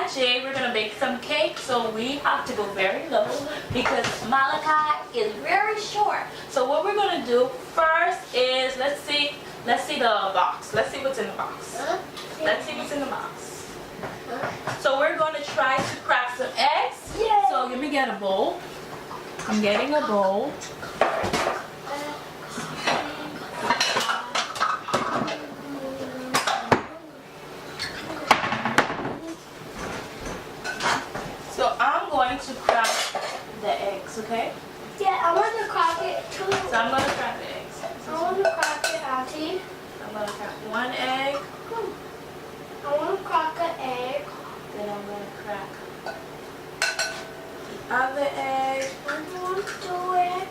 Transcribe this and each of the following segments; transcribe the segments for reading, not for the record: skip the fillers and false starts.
magic. We're gonna bake some cake, so we have to go very low because Malachi is very short. So what we're gonna do first is let's see the box. Let's see what's in the box. Let's see what's in the box. So we're gonna try to crack some eggs. Yay. So let me get a bowl. I'm getting a bowl. So I'm going to crack the eggs, okay? Yeah, I want to crack it too. So I'm going to crack the eggs. I want to crack it, Auntie. I'm going to crack one egg. I want to crack an egg. Then I'm going to crack the other egg. I want to do it.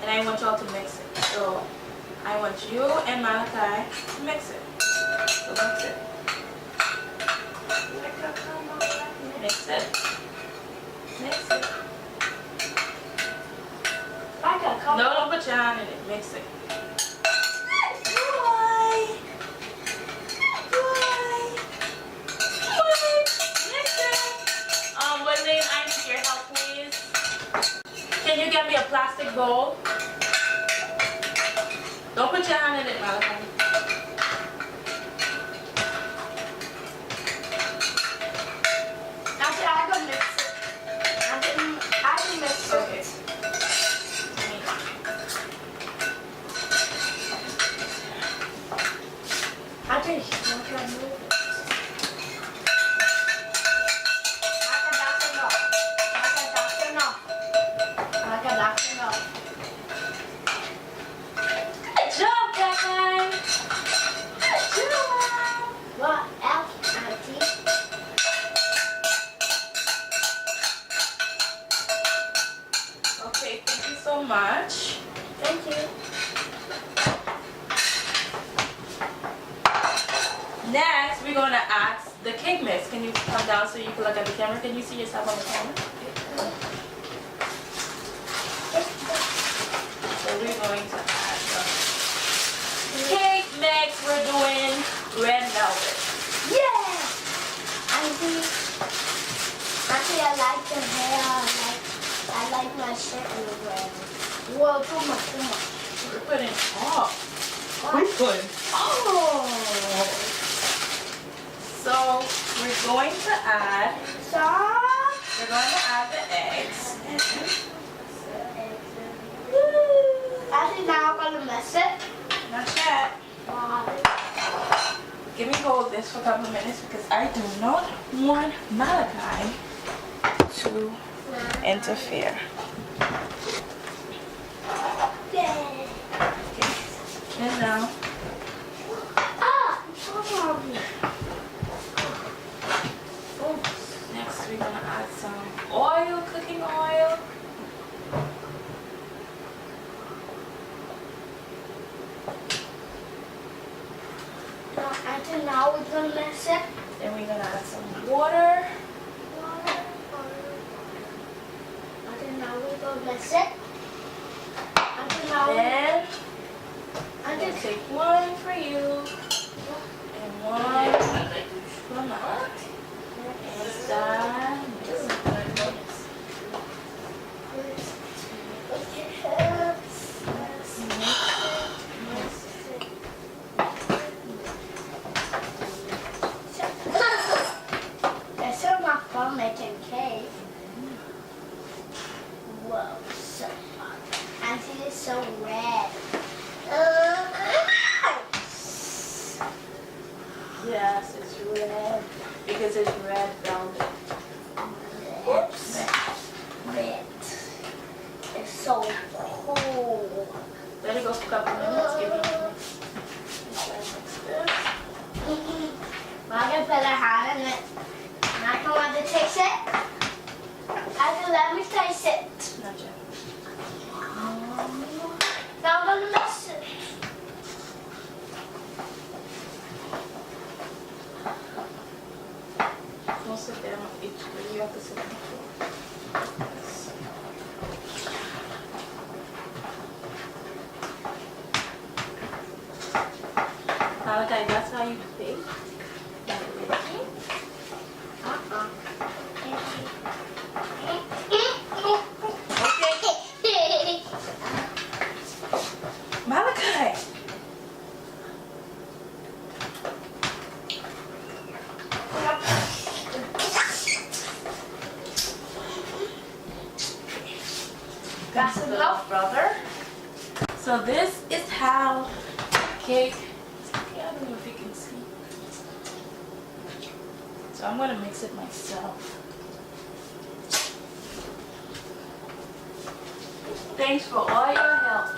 And I want y'all to mix it. So I want you and Malachi to mix it. So mix it. Mix it. Mix it. No, don't put your hand in it. Mix it. Why? Mix it. Wait, I need your help, please. Can you get me a plastic bowl? Don't put your hand in it, Malachi. Actually, I can mix it. I can mix it. Okay. I think she's not trying to move it. Good job, Caroline. Good job. What else, Auntie? Okay, thank you so much. Thank you. Next, we're going to add the cake mix. Can you come down so you can look at the camera? Can you see yourself on the camera? So we're going to add the cake mix. We're doing red velvet. Yeah! Auntie, I like the hair. I like my shirt in the red. Whoa, too much. We're putting all. We're putting all. So we're going to add the eggs. I think now I'm gonna mess it. Not yet. Give me hold this for a couple of minutes because I do not want Malachi to interfere. Yeah. Okay. And now. Next we're gonna add some oil, cooking oil. Until now we're gonna mix it. Then we're gonna add some water. Until now we're gonna mix it. Until now. Then I'm gonna take one for you and one for Mama. And start mixing. It's so much fun making cake. Whoa, so fun. Auntie is so red. Yes, it's red because it's red velvet. Oops. Red. It's so cool. Let it go for a couple minutes. Give it a mix. I can put a hand in it. And I can want to taste it. I can let me taste it. Not yet. Now I'm gonna mix it. Don't sit down. You have to sit on the floor. Malachi, that's how you bake? Uh-uh. That's enough, brother. So this is how cake. I don't know if you can see. So I'm gonna mix it myself. Thanks for all your help.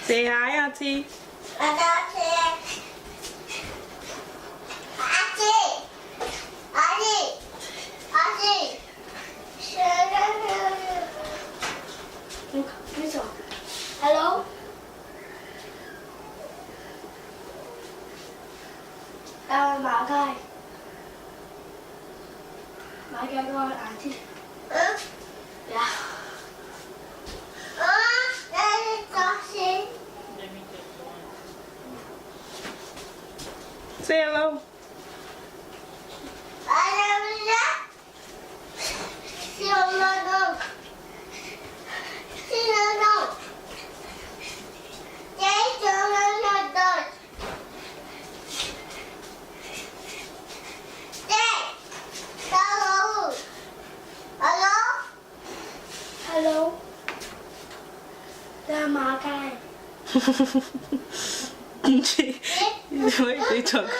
Say hi, Auntie. Hello? Mã gai. Mã gai con Auntie. Yeah. Say hello. Hello. Mã gai. Wait, they talk.